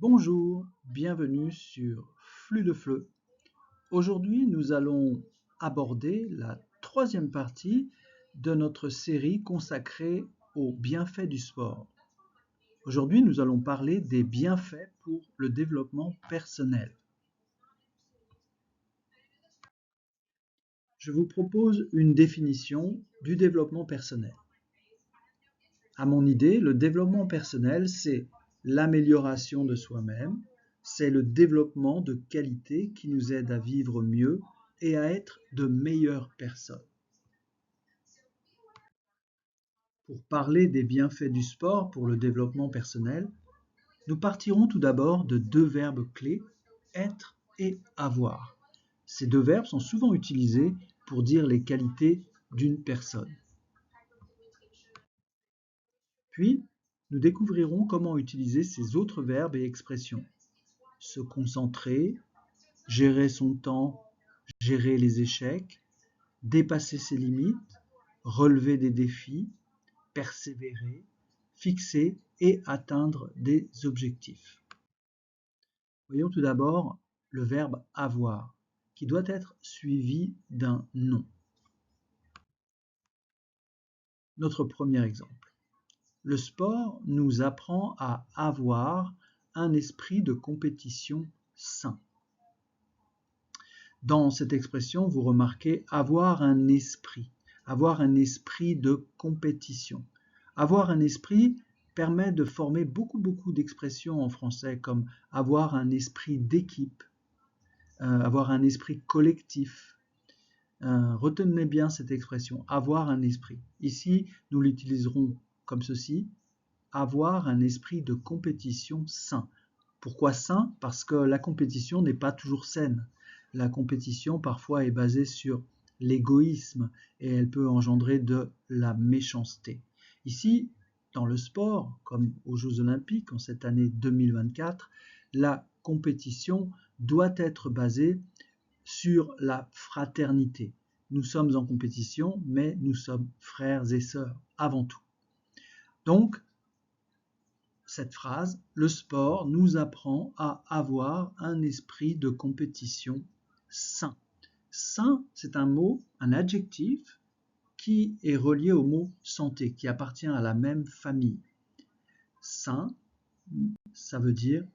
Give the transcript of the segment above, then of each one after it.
Bonjour, bienvenue sur Flux de Fleu. Aujourd'hui, nous allons aborder la troisième partie de notre série consacrée aux bienfaits du sport. Aujourd'hui, nous allons parler des bienfaits pour le développement personnel. Je vous propose une définition du développement personnel. À mon idée, le développement personnel, c'est l'amélioration de soi-même, c'est le développement de qualités qui nous aident à vivre mieux et à être de meilleures personnes. Pour parler des bienfaits du sport pour le développement personnel, nous partirons tout d'abord de deux verbes clés, être et avoir. Ces deux verbes sont souvent utilisés pour dire les qualités d'une personne. Puis, nous découvrirons comment utiliser ces autres verbes et expressions. Se concentrer, gérer son temps, gérer les échecs, dépasser ses limites, relever des défis, persévérer, fixer et atteindre des objectifs. Voyons tout d'abord le verbe avoir, qui doit être suivi d'un nom. Notre premier exemple. Le sport nous apprend à avoir un esprit de compétition sain. Dans cette expression, vous remarquez avoir un esprit de compétition. Avoir un esprit permet de former beaucoup d'expressions en français comme avoir un esprit d'équipe, avoir un esprit collectif. Retenez bien cette expression, avoir un esprit. Ici, nous l'utiliserons comme ceci, avoir un esprit de compétition sain. Pourquoi sain? Parce que la compétition n'est pas toujours saine. La compétition parfois est basée sur l'égoïsme et elle peut engendrer de la méchanceté. Ici, dans le sport, comme aux Jeux Olympiques en cette année 2024, la compétition doit être basée sur la fraternité. Nous sommes en compétition, mais nous sommes frères et sœurs avant tout. Donc, cette phrase, le sport nous apprend à avoir un esprit de compétition sain. Sain, c'est un mot, un adjectif qui est relié au mot santé, qui appartient à la même famille. Sain, ça veut dire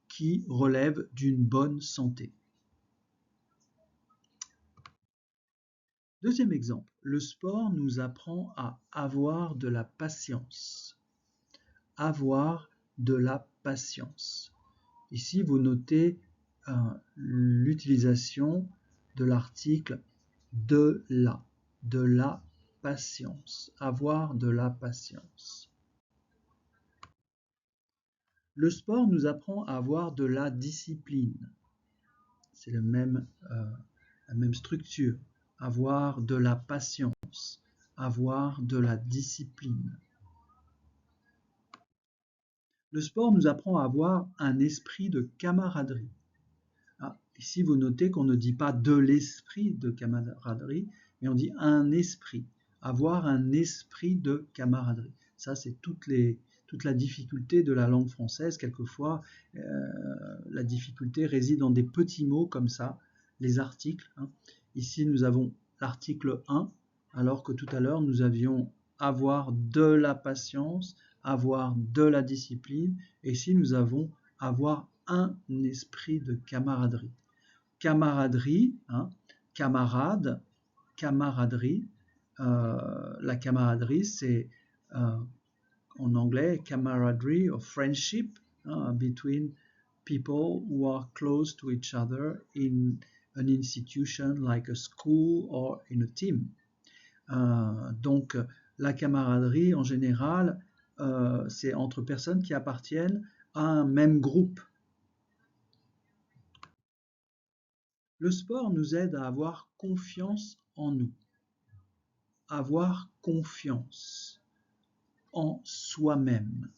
qui relève d'une bonne santé. Deuxième exemple, le sport nous apprend à avoir de la patience. Avoir de la patience. Ici, vous notez l'utilisation de l'article de la patience. Avoir de la patience. Le sport nous apprend à avoir de la discipline. C'est la même structure. Avoir de la patience. Avoir de la discipline. Le sport nous apprend à avoir un esprit de camaraderie. Ici, vous notez qu'on ne dit pas de l'esprit de camaraderie, mais on dit un esprit. Avoir un esprit de camaraderie. Ça, c'est toute la difficulté de la langue française. Quelquefois, la difficulté réside dans des petits mots comme ça, les articles. Ici, nous avons l'article 1, alors que tout à l'heure, nous avions avoir de la patience, avoir de la discipline, et ici, nous avons avoir un esprit de camaraderie. Camaraderie, camarade, camaraderie. La camaraderie, c'est en anglais camaraderie or friendship between people who are close to each other in an institution like a school or in a team. Donc, la camaraderie, en général, c'est entre personnes qui appartiennent à un même groupe. Le sport nous aide à avoir confiance en nous. Avoir confiance en soi-même.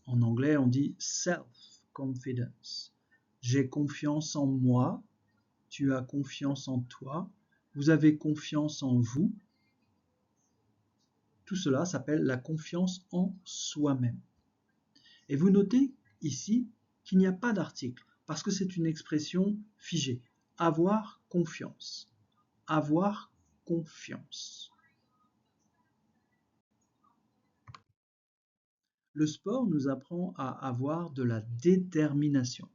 En anglais, on dit self-confidence. J'ai confiance en moi, tu as confiance en toi, vous avez confiance en vous. Tout cela s'appelle la confiance en soi-même. Et vous notez ici qu'il n'y a pas d'article, parce que c'est une expression figée. Avoir confiance. Avoir confiance. Le sport nous apprend à avoir de la détermination.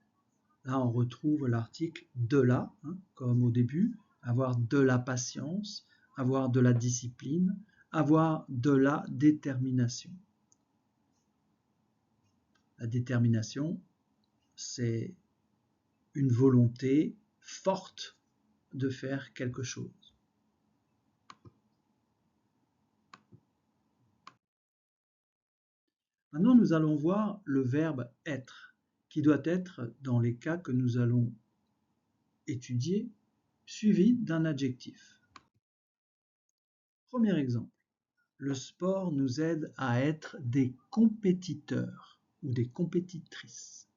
Là, on retrouve l'article de la, comme au début, avoir de la patience, avoir de la discipline, avoir de la détermination. La détermination, c'est une volonté forte de faire quelque chose. Maintenant, nous allons voir le verbe être, qui doit être, dans les cas que nous allons étudier, suivi d'un adjectif. Premier exemple, le sport nous aide à être des compétiteurs ou des compétitrices.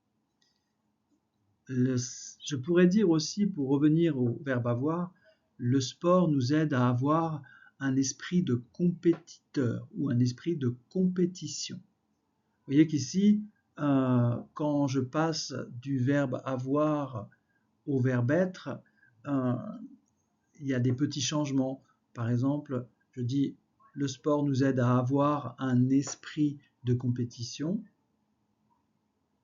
Je pourrais dire aussi, pour revenir au verbe avoir, le sport nous aide à avoir un esprit de compétiteur ou un esprit de compétition. Vous voyez qu'ici, quand je passe du verbe avoir au verbe être, il y a des petits changements. Par exemple, je dis le sport nous aide à avoir un esprit de compétition.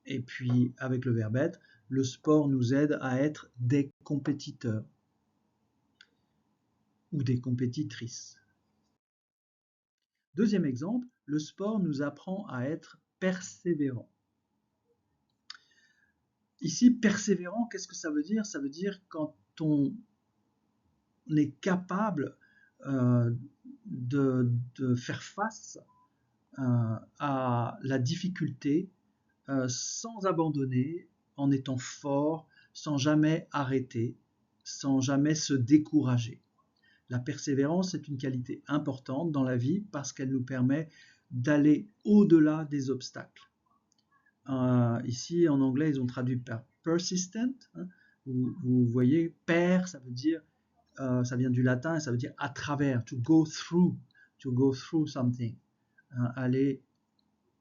Et puis, avec le verbe être, le sport nous aide à être des compétiteurs ou des compétitrices. Deuxième exemple, le sport nous apprend à être persévérant. Ici, persévérant, qu'est-ce que ça veut dire? Ça veut dire quand on est capable de faire face à la difficulté sans abandonner, en étant fort, sans jamais arrêter, sans jamais se décourager. La persévérance est une qualité importante dans la vie parce qu'elle nous permet d'aller au-delà des obstacles. Ici, en anglais, ils ont traduit par persistent. Vous voyez, per, ça veut dire, ça vient du latin et ça veut dire à travers, to go through something. Aller,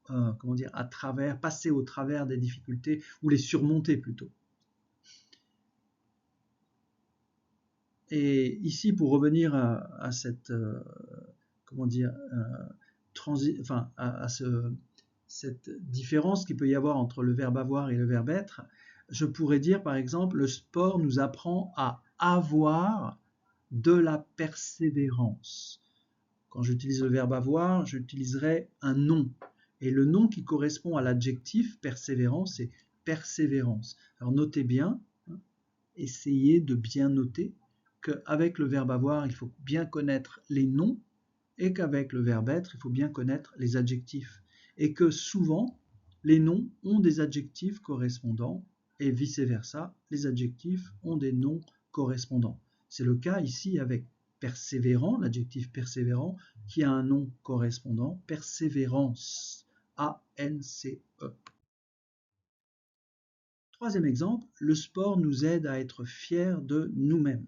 comment dire, à travers, passer au travers des difficultés ou les surmonter plutôt. Et ici, pour revenir à cette, comment dire, cette différence qu'il peut y avoir entre le verbe avoir et le verbe être, je pourrais dire par exemple, le sport nous apprend à avoir de la persévérance. Quand j'utilise le verbe avoir, j'utiliserai un nom. Et le nom qui correspond à l'adjectif persévérance, c'est persévérance. Alors notez bien, essayez de bien noter qu'avec le verbe avoir, il faut bien connaître les noms et qu'avec le verbe être, il faut bien connaître les adjectifs. Et que souvent, les noms ont des adjectifs correspondants et vice-versa, les adjectifs ont des noms correspondants. C'est le cas ici avec persévérant, l'adjectif persévérant, qui a un nom correspondant, persévérance, A-N-C-E. Troisième exemple, le sport nous aide à être fiers de nous-mêmes.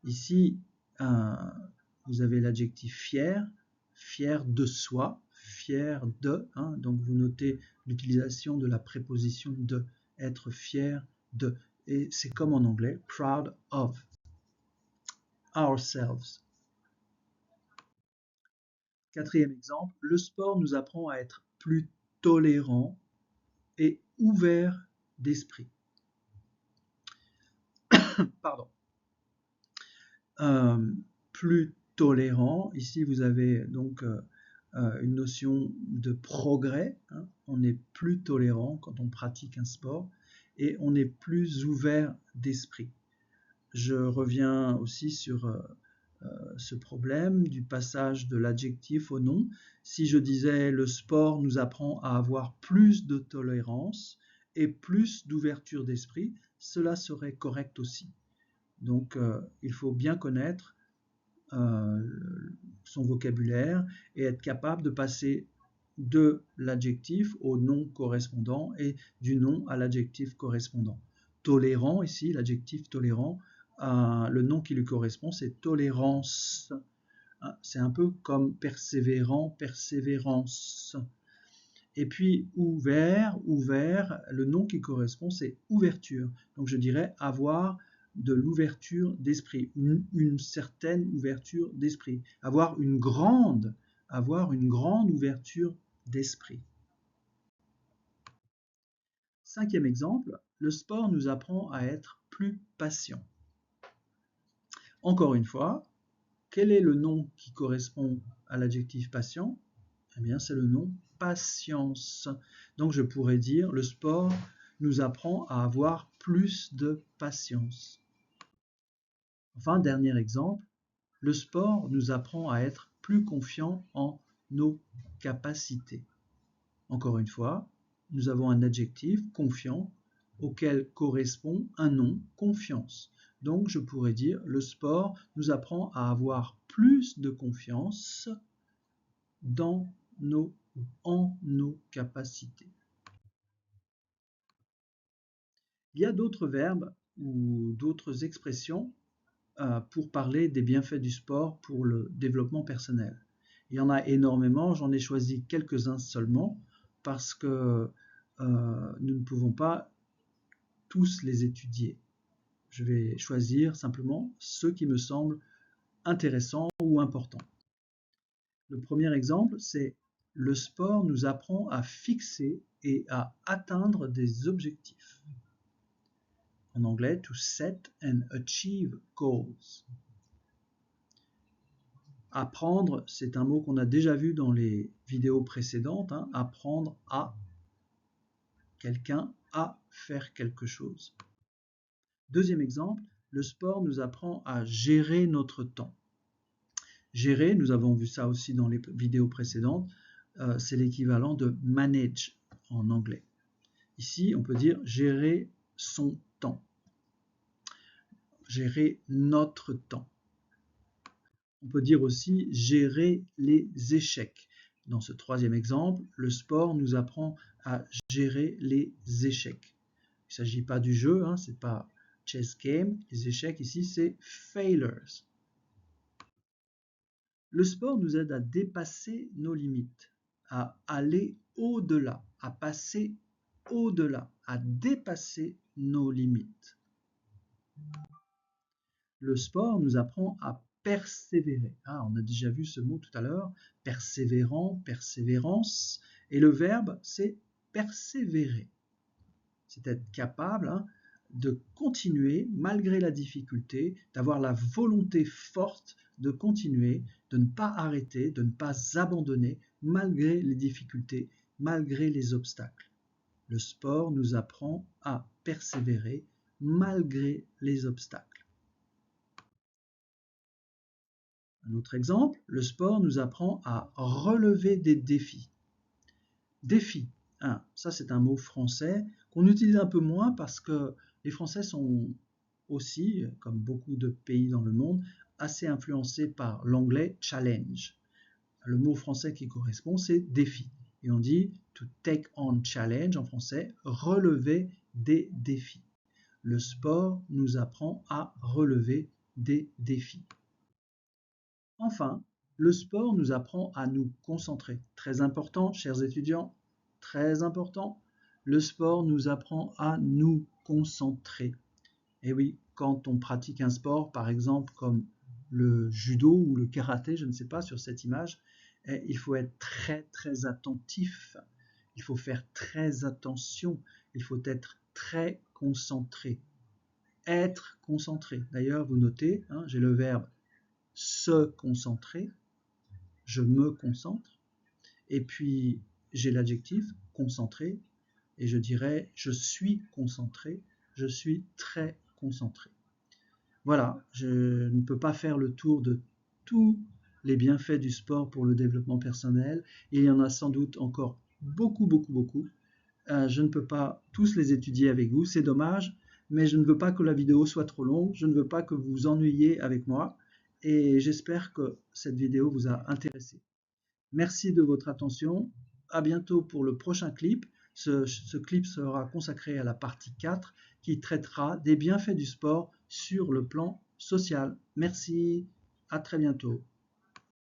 Ici, vous avez l'adjectif fier, fier de soi, fier de, donc vous notez l'utilisation de la préposition de, être fier de, et c'est comme en anglais, proud of ourselves. Quatrième exemple, le sport nous apprend à être plus tolérant et ouvert d'esprit. Pardon. Plus tolérant, ici vous avez donc une notion de progrès, on est plus tolérant quand on pratique un sport et on est plus ouvert d'esprit. Je reviens aussi sur ce problème du passage de l'adjectif au nom. Si je disais le sport nous apprend à avoir plus de tolérance et plus d'ouverture d'esprit, cela serait correct aussi. Donc il faut bien connaître son vocabulaire et être capable de passer de l'adjectif au nom correspondant et du nom à l'adjectif correspondant. Tolérant, ici, l'adjectif tolérant, le nom qui lui correspond, c'est tolérance. C'est un peu comme persévérant, persévérance. Et puis ouvert, le nom qui correspond, c'est ouverture. Donc je dirais avoir de l'ouverture d'esprit, une certaine ouverture d'esprit, avoir une grande ouverture d'esprit. Cinquième exemple, le sport nous apprend à être plus patient. Encore une fois, quel est le nom qui correspond à l'adjectif patient? Eh bien, c'est le nom patience. Donc, je pourrais dire, le sport nous apprend à avoir plus de patience. Enfin, dernier exemple, le sport nous apprend à être plus confiant en nos capacités. Encore une fois, nous avons un adjectif, confiant, auquel correspond un nom, confiance. Donc, je pourrais dire, le sport nous apprend à avoir plus de confiance en nos capacités. Il y a d'autres verbes ou d'autres expressions pour parler des bienfaits du sport pour le développement personnel. Il y en a énormément, j'en ai choisi quelques-uns seulement parce que nous ne pouvons pas tous les étudier. Je vais choisir simplement ceux qui me semblent intéressants ou importants. Le premier exemple, c'est le sport nous apprend à fixer et à atteindre des objectifs. En anglais, to set and achieve goals. Apprendre, c'est un mot qu'on a déjà vu dans les vidéos précédentes, hein, apprendre à quelqu'un à faire quelque chose. Deuxième exemple, le sport nous apprend à gérer notre temps. Gérer, nous avons vu ça aussi dans les vidéos précédentes, c'est l'équivalent de manage en anglais. Ici, on peut dire gérer son temps, gérer notre temps. On peut dire aussi gérer les échecs. Dans ce troisième exemple, le sport nous apprend à gérer les échecs. Il ne s'agit pas du jeu, hein, ce n'est pas chess game. Les échecs ici, c'est failures. Le sport nous aide à dépasser nos limites, à aller au-delà, à passer au-delà, à dépasser nos limites. Le sport nous apprend à persévérer. Ah, on a déjà vu ce mot tout à l'heure, persévérant, persévérance, et le verbe, c'est persévérer. C'est être capable de continuer malgré la difficulté, d'avoir la volonté forte de continuer, de ne pas arrêter, de ne pas abandonner malgré les difficultés, malgré les obstacles. Le sport nous apprend à persévérer malgré les obstacles. Un autre exemple, le sport nous apprend à relever des défis. Défi, ça c'est un mot français qu'on utilise un peu moins parce que les Français sont aussi, comme beaucoup de pays dans le monde, assez influencés par l'anglais challenge. Le mot français qui correspond, c'est défi. Et on dit to take on challenge en français, relever des défis. Le sport nous apprend à relever des défis. Enfin, le sport nous apprend à nous concentrer. Très important, chers étudiants, très important. Le sport nous apprend à nous concentrer. Et oui, quand on pratique un sport, par exemple comme le judo ou le karaté, je ne sais pas, sur cette image, il faut être très très attentif, il faut faire très attention, il faut être très concentré. Être concentré. D'ailleurs, vous notez, j'ai le verbe se concentrer, je me concentre, et puis j'ai l'adjectif concentré, et je dirais je suis concentré, je suis très concentré. Voilà, je ne peux pas faire le tour de tous les bienfaits du sport pour le développement personnel. Il y en a sans doute encore beaucoup. Je ne peux pas tous les étudier avec vous, c'est dommage, mais je ne veux pas que la vidéo soit trop longue, je ne veux pas que vous vous ennuyiez avec moi, et j'espère que cette vidéo vous a intéressé. Merci de votre attention, à bientôt pour le prochain clip. Ce clip sera consacré à la partie 4 qui traitera des bienfaits du sport sur le plan social. Merci, à très bientôt.